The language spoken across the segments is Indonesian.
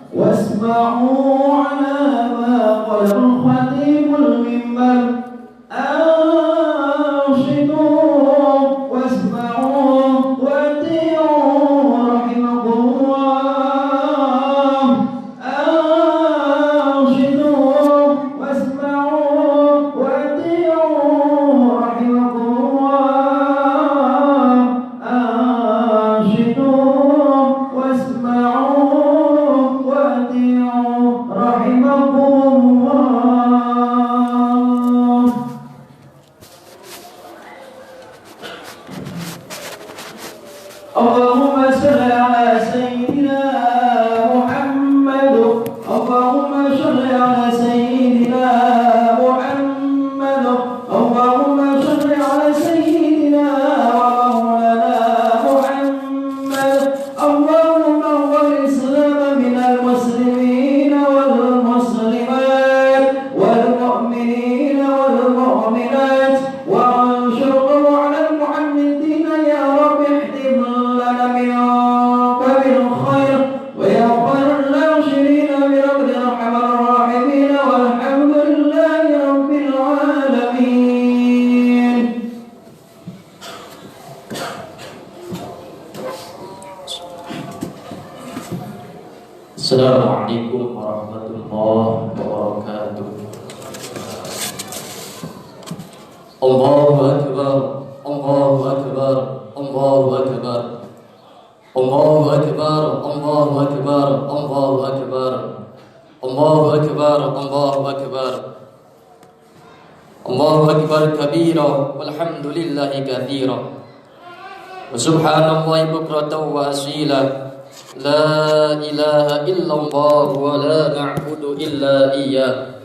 واسمعوا على ما قال الخطيب المنبر أنشدوا واسمعوا وأطيعوا رحمكم الله أنشدوا واسمعوا وأطيعوا رحمكم الله أنشدوا واسمعوا وأطيعوا رحمكم الله. اللهم صل على سيدنا محمد اللهم صل على سيدنا محمد اللهم صل على سيدنا ومولانا محمد اللهم انصر الإسلام من المسلمين والمسلمات والمؤمنين والمؤمنات وانصرهم على المحمدين يا رب احتم لنا منك بالخير ويا خير الناصرين برب ارحم الراحمين والحمد لله رب العالمين. Assalamualaikum warahmatullahi wabarakatuh. Allahu akbar, Allahu akbar, Allahu akbar. Allahu akbar, Allahu akbar, Allahu akbar. Allahu akbar, Allahu akbar. Allahu akbar kabira walhamdulillahi katsira. Wa subhanallahi bukratan wa asila. La ilaha illallah wa la na'budu illa iyyah.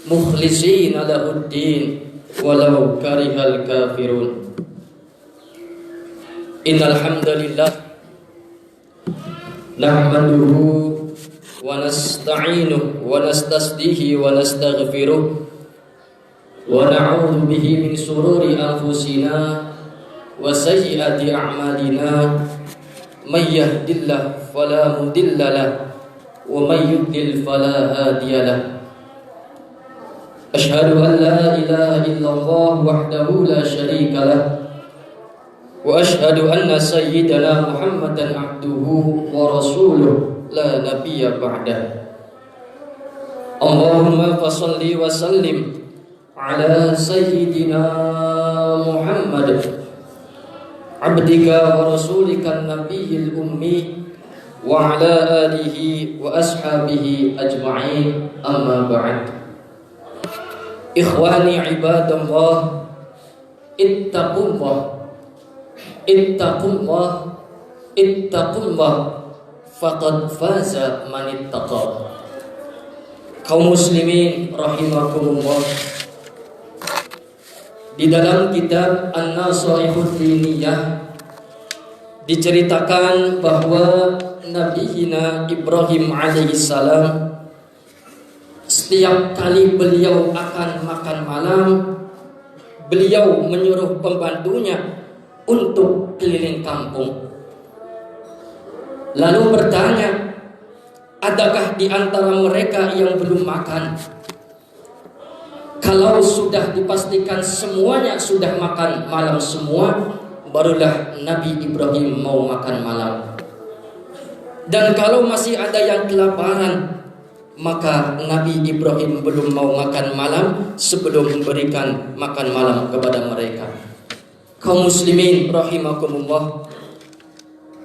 Mukhlishina lahuddin walau karihal kafirun. Innal hamdalillah nahmaduhu wa nasta'inuhu wa nastasdihi wa nastaghfiruh wa na'udzu bihi min shururi anfusina wa sayyiati a'malina. May yahdihillahu fala mudilla lahu wa may yudlil fala hadiya lahu. Asyhadu an la ilaha illallah wahdahu la syarika lahu wa asyhadu anna sayyidana Muhammadan abduhu wa rasuluh la nabiyya ba'dah. Allahumma fashalli wa sallim ala sayyidina Muhammad abdika wa rasulika nabiyil ummi wa ala alihi wa ashabihi ajma'in, amma ba'd. Ikhwani ibadallah, ittaqullah, ittaqullah, ittaqullah, faqad faza man ittaqa. Kaum muslimin rahimakumullah. Di dalam kitab An-Nasaihud Diniyah diceritakan bahwa Nabi Ibrahim alaihissalam setiap kali beliau akan makan malam, beliau menyuruh pembantunya untuk keliling kampung. Lalu bertanya, adakah di antara mereka yang belum makan? Kalau sudah dipastikan semuanya sudah makan malam semua, barulah Nabi Ibrahim mau makan malam. Dan kalau masih ada yang kelaparan, maka Nabi Ibrahim belum mau makan malam sebelum memberikan makan malam kepada mereka. Kaum muslimin rahimakumullah,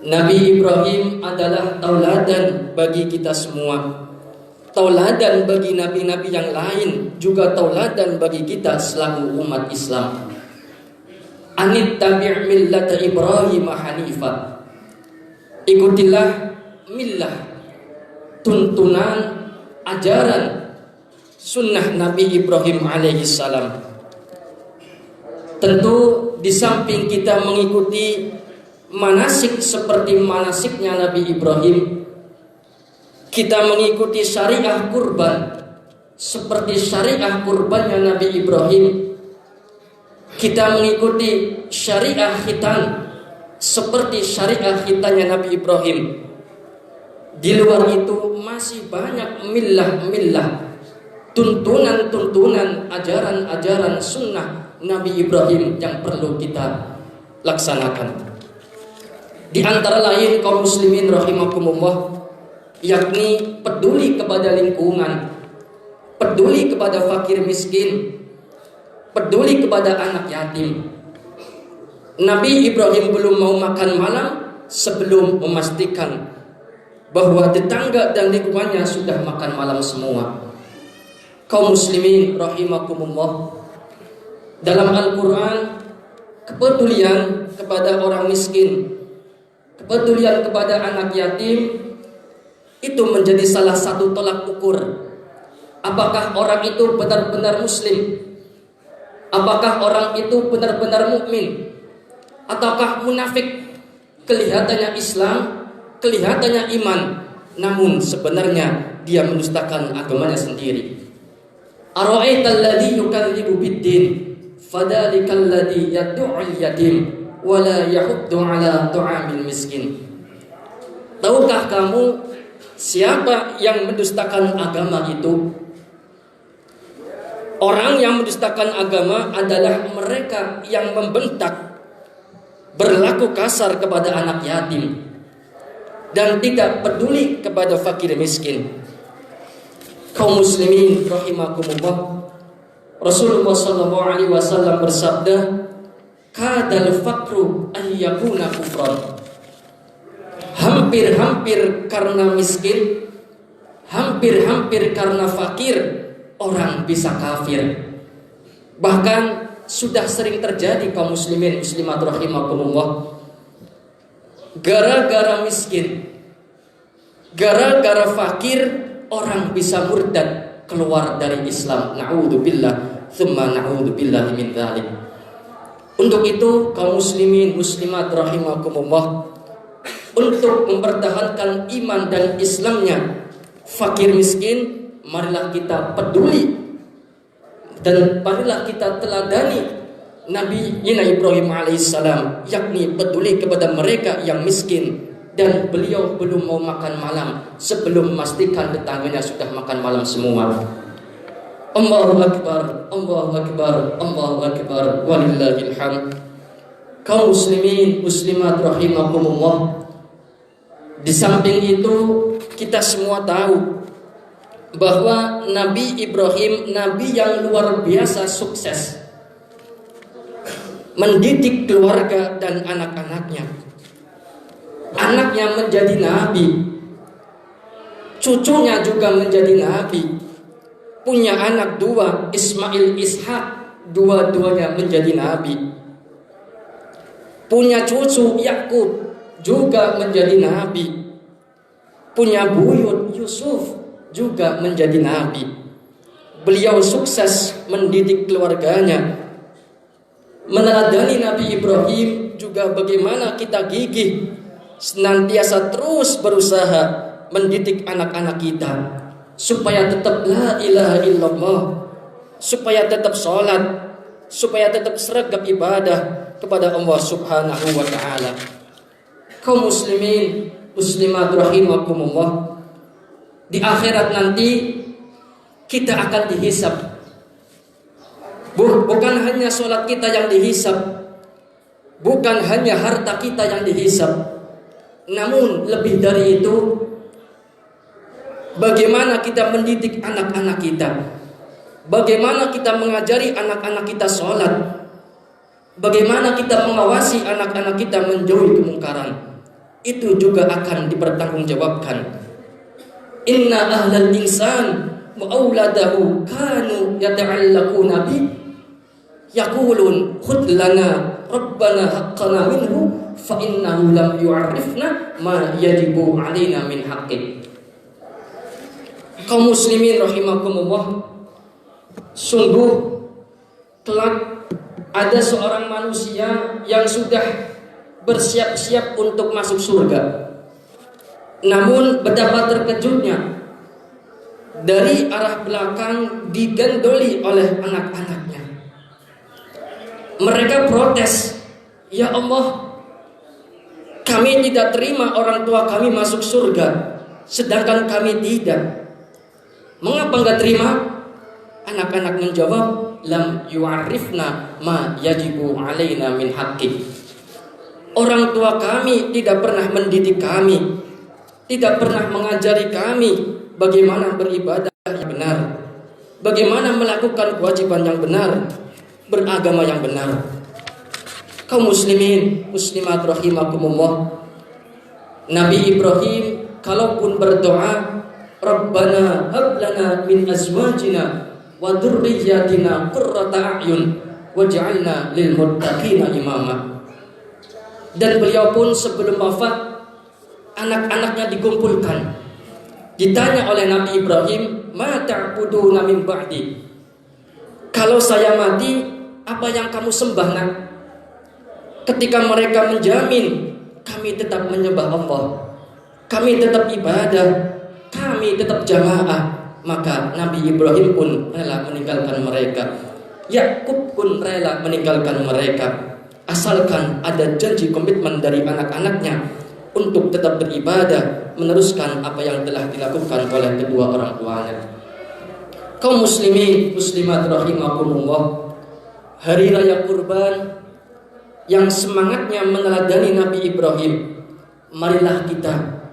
Nabi Ibrahim adalah tauladan bagi kita semua. Tauladan bagi nabi-nabi yang lain, juga tauladan bagi kita selaku umat Islam. Anit tabi' millata Ibrahim hanifah. Ikutilah millah, tuntunan, ajaran, sunnah Nabi Ibrahim alaihissalam. Tentu di samping kita mengikuti manasik seperti manasiknya Nabi Ibrahim, kita mengikuti syariah kurban seperti syariah kurbannya Nabi Ibrahim. Kita mengikuti syariah khitan seperti syariah khitannya Nabi Ibrahim. Di luar itu masih banyak milah-milah, tuntunan-tuntunan, ajaran-ajaran sunnah Nabi Ibrahim yang perlu kita laksanakan. Di antara lain kaum muslimin rahimakumullah, yakni peduli kepada lingkungan, peduli kepada fakir miskin, peduli kepada anak yatim. Nabi Ibrahim belum mau makan malam sebelum memastikan bahwa tetangga dan lingkungannya sudah makan malam semua. Kaum muslimin rahimakumullah, dalam Al-Quran, kepedulian kepada orang miskin, kepedulian kepada anak yatim, itu menjadi salah satu tolak ukur apakah orang itu benar-benar muslim, apakah orang itu benar-benar mukmin, ataukah munafik. Kelihatannya Islam, kelihatannya iman, namun sebenarnya dia mendustakan agamanya sendiri. Ara'aital ladzi yukadzibu bid-din fadzalikal ladzi yad'ul yatim wa la yahuddu 'ala ta'amil miskin. Tahukah kamu siapa yang mendustakan agama itu? Orang yang mendustakan agama adalah mereka yang membentak, berlaku kasar kepada anak yatim, dan tidak peduli kepada fakir miskin. Kaum muslimin rahimakumullah, Rasulullah sallallahu alaihi wasallam bersabda, kadal faqru ayyakuna kufran. Hampir-hampir karena miskin, hampir-hampir karena fakir, orang bisa kafir. Bahkan sudah sering terjadi kaum muslimin muslimat rahimakumullah, gara-gara miskin, gara-gara fakir, orang bisa murtad, keluar dari Islam. Na'udzubillah, tsumma na'udzubillah min dzalik. Untuk itu kaum muslimin muslimat rahimakumullah, untuk mempertahankan iman dan Islamnya fakir miskin, marilah kita peduli dan marilah kita teladani Nabi Ibrahim alaihissalam, yakni peduli kepada mereka yang miskin, dan beliau belum mau makan malam sebelum memastikan tetangganya sudah makan malam semua. Allahu Akbar, Allahu Akbar, Allahu Akbar, walillahil hamd. Kaum muslimin muslimat rahimakumullah, di samping itu kita semua tahu bahwa Nabi Ibrahim, nabi yang luar biasa sukses mendidik keluarga dan anak-anaknya. Anaknya menjadi nabi, cucunya juga menjadi nabi. Punya anak dua, Ismail, Ishak, dua-duanya menjadi nabi. Punya cucu Yakub juga menjadi nabi. Punya buyut Yusuf juga menjadi nabi. Beliau sukses mendidik keluarganya. Meneladani Nabi Ibrahim juga bagaimana kita gigih senantiasa terus berusaha mendidik anak-anak kita supaya tetap la ilaha illallah, supaya tetap sholat, supaya tetap seragam ibadah kepada Allah subhanahu wa ta'ala. Kaum muslimin muslimat rahimakumullah, di akhirat nanti kita akan dihisab. Bukan hanya sholat kita yang dihisab, bukan hanya harta kita yang dihisab, namun lebih dari itu, bagaimana kita mendidik anak-anak kita, bagaimana kita mengajari anak-anak kita sholat, bagaimana kita mengawasi anak-anak kita menjauhi kemungkaran, itu juga akan dipertanggungjawabkan. Inna ahlal insan wa auladahu kanu yata'allaquna bi yaqulun khudh lana rabbana haqqana minhu fa innahu lam yu'arrifna ma yajibu alaina min haqqi. Kaum muslimin rahimakumullah, sungguh kelak ada seorang manusia yang sudah bersiap-siap untuk masuk surga. Namun betapa terkejutnya, dari arah belakang digandoli oleh anak-anaknya. Mereka protes, "Ya Allah, kami tidak terima orang tua kami masuk surga. sedangkan kami tidak. Mengapa enggak terima? Anak-anak menjawab, lam yu'arifna ma yajibu alaina min haqqi. Orang tua kami tidak pernah mendidik kami, tidak pernah mengajari kami bagaimana beribadah yang benar, bagaimana melakukan kewajiban yang benar, beragama yang benar. Kaum muslimin, muslimat rahimakumullah, Nabi Ibrahim kalaupun berdoa, Rabbana hab lana min azwajina wa dzurriyyatina qurrata a'yun waj'alna lil muttaqina imama. Dan beliau pun sebelum wafat, anak-anaknya dikumpulkan. Ditanya oleh Nabi Ibrahim, ma ta'buduna min ba'di? Kalau saya mati, apa yang kamu sembah, nak? Ketika mereka menjamin, kami tetap menyembah Allah, kami tetap ibadah, kami tetap jamaah, maka Nabi Ibrahim pun rela meninggalkan mereka. Yakub pun rela meninggalkan mereka, asalkan ada janji komitmen dari anak-anaknya untuk tetap beribadah, meneruskan apa yang telah dilakukan oleh kedua orang tuanya. Kaum muslimin, muslimat rahimakumullah, hari raya Kurban yang semangatnya meneladani Nabi Ibrahim, marilah kita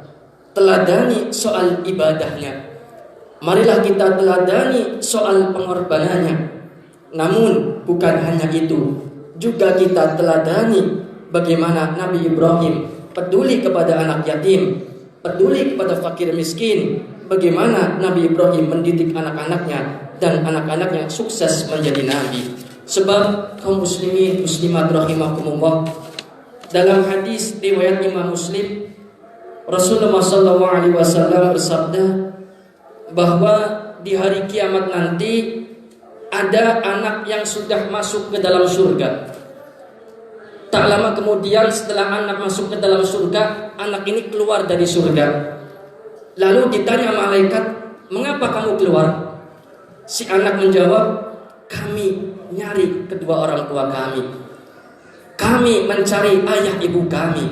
teladani soal ibadahnya, marilah kita teladani soal pengorbanannya. Namun bukan hanya itu, juga kita teladani bagaimana Nabi Ibrahim peduli kepada anak yatim, peduli kepada fakir miskin, bagaimana Nabi Ibrahim mendidik anak-anaknya dan anak-anaknya sukses menjadi nabi. Sebab kaum muslimin muslimat rahimakumullah, dalam hadis riwayat Imam Muslim, Rasulullah SAW bersabda bahwa di hari kiamat nanti ada anak yang sudah masuk ke dalam surga. Tak lama kemudian setelah anak masuk ke dalam surga, anak ini keluar dari surga. Lalu ditanya malaikat, mengapa kamu keluar? Si anak menjawab, kami nyari kedua orang tua kami, kami mencari ayah ibu kami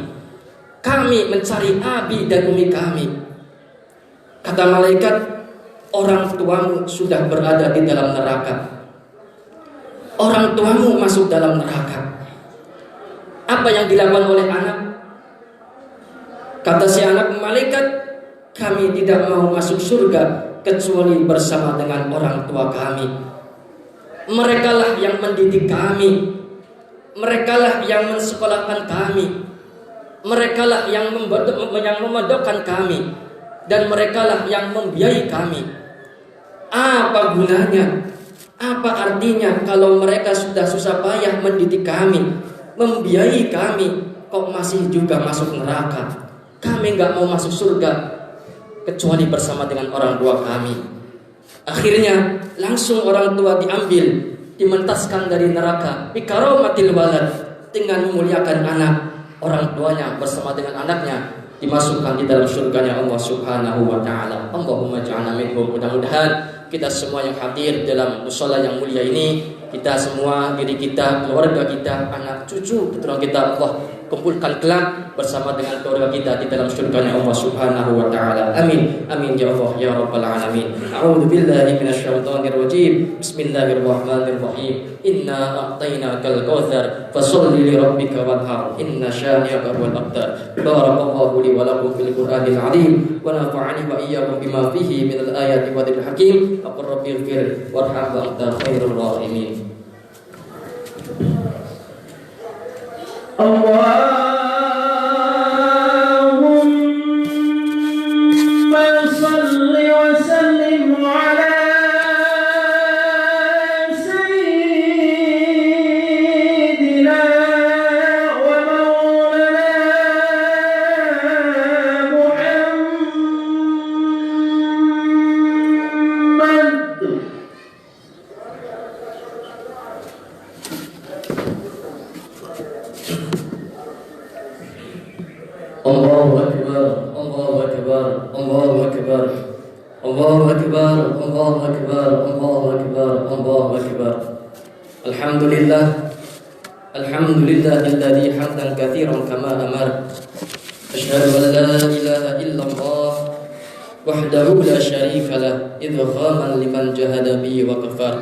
mencari abi dan umi kami. Kata malaikat, orang tuamu sudah berada di dalam neraka, orang tuamu masuk dalam neraka. Apa yang dilakukan oleh anak? Kata si anak, malaikat, kami tidak mau masuk surga kecuali bersama dengan orang tua kami. Merekalah yang mendidik kami, merekalah yang mensekolahkan kami, merekalah yang memondokkan kami, dan merekalah yang membiayai kami. Apa gunanya? Apa artinya kalau mereka sudah susah payah mendidik kami, membiayai kami, kok masih juga masuk neraka? Kami gak mau masuk surga kecuali bersama dengan orang tua kami. Akhirnya langsung orang tua diambil, dimentaskan dari neraka bikaromatil walad, dengan memuliakan anak. Orang tuanya bersama dengan anaknya dimasukkan di dalam surganya Allah Subhanahu wa taala. Allahumma ja'alna minhum. Mudah-mudahan kita semua yang hadir dalam mushola yang mulia ini, kita semua, diri kita, keluarga kita, anak cucu keturunan kita, Allah kumpulkan kelak bersama dengan keluarga kita di dalam surganya Allah Subhanahu wa taala. Amin. Amin ya Allah ya rabbal alamin. A'udzu billahi minasyaitonir rajim. Bismillahirrahmanirrahim. Inna a'tainakal kautsar fasholli li rabbika wanhar. Inna syani'aka huwal abtar. Barakallahu li wa lakum fil Qur'anil azim wa nafa'ani wa iyyakum bima fihi minal ayati wa dzikril hakim. Aqul rabbighfir warham wa anta khairur rahimin. Allahumma salli wa sallim ala sayyidina wa maulana Muhammad. Allahu Akbar, Allahu Akbar, Allahu Akbar, Allahu Akbar, Allahu Akbar, Allahu Akbar, Allahu Akbar. Alhamdulillah, alhamdulillahilladzi hamdan katsiran kama amara. Asyhadu an la ilaha illallah وحده لا شريك له إدغاما لمن جهد به وكفر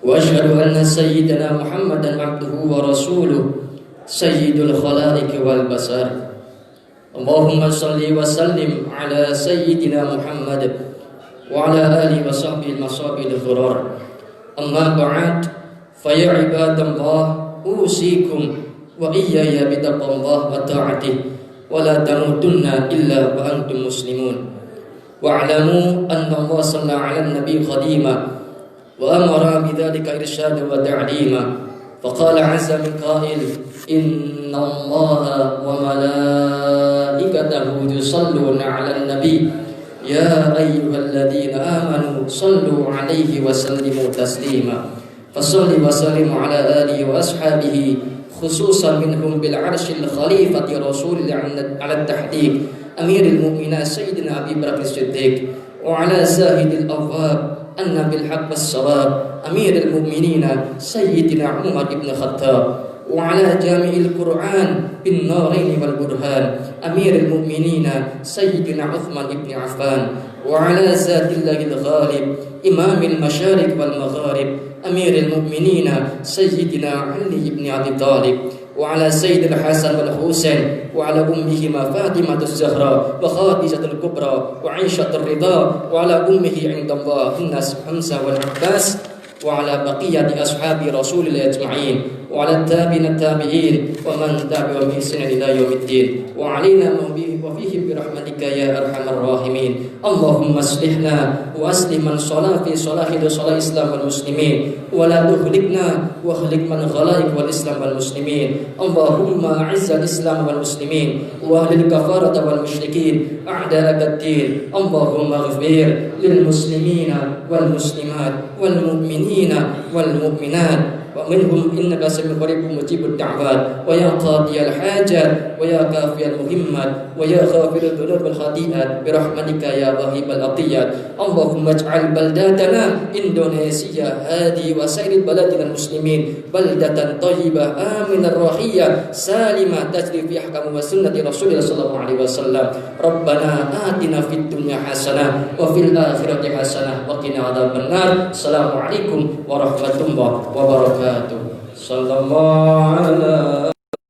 وأشهد أن سيدنا محمدا عبده ورسوله سيد الخلائق والبشر اللهم صل وسلم على سيدنا محمد وعلى آله وصحبه المصابيح الغرار أما بعد فيا عباد الله أوصيكم وإياي بتقوى الله وطاعته ولا تموتن إلا وأنتم مسلمون واعلموا أن الله صلى على النبي قديما وأمر بذلك إرشادا وتعليما فقال عز من قائل إن الله وملائكته يصلون على النبي يا أيها الذين آمنوا صلوا عليه وسلموا تسليما فصل وسلم على آله وأصحابه خصوصا منهم بالعرش الخليفة رسول على التحقيق أمير المؤمنين سيدنا أبي بكر الصديق وعلى زاهد الأبواب أن بالحق الصواب أمير المؤمنين سيدنا عمر بن الخطاب وعلى جامع القرآن بالنارين والبرهان أمير المؤمنين سيدنا عثمان بن عفان وعلى ذات الله الغالب إمام المشارق والمغارب أمير المؤمنين سيدنا علي بن أبي طالب وعلى سيد الحسن والحسين وعلى أمهما فاطمة الزهراء وخديجة الكبرى وعائشة الرضا وعلى أمه عند الله الناس حمزة والعباس وعلى بقية أصحاب رسول الله أجمعين وعلى التابعين ومن تبعهم بإحسان إلى يوم الدين وعلينا وفيهم برحمتك يا أرحم الراحمين اللهم اصلحنا وأصلح من صلى في صلاح صلاح الإسلام والمسلمين ولا تهلكنا واهلك من غلائك والإسلام والمسلمين اللهم أعز الإسلام والمسلمين وأهل الكفارة والمشركين أعداء الدين اللهم اغفر للمسلمين والمسلمات والمؤمنين والمؤمنات ومنهم إنك سميع قريب مجيب الدعوات ويا قاضي الحاجات ويا كافي المهمات ويا غافر الذنوب والخطيئات برحمتك يا وهيب العطيات اللهم اجعل بلداتنا إندونيسيا هذه وسائر بلدنا المسلمين بلدة طيبة آمنة راخية سالمة تجري في أحكام وسنة رسول الله صلى الله عليه وسلم ربنا آتنا في الدنيا حسنة وفي الآخرة حسنة وقنا عذاب النار السلام عليكم ورحمة الله وبركاته صلى الله على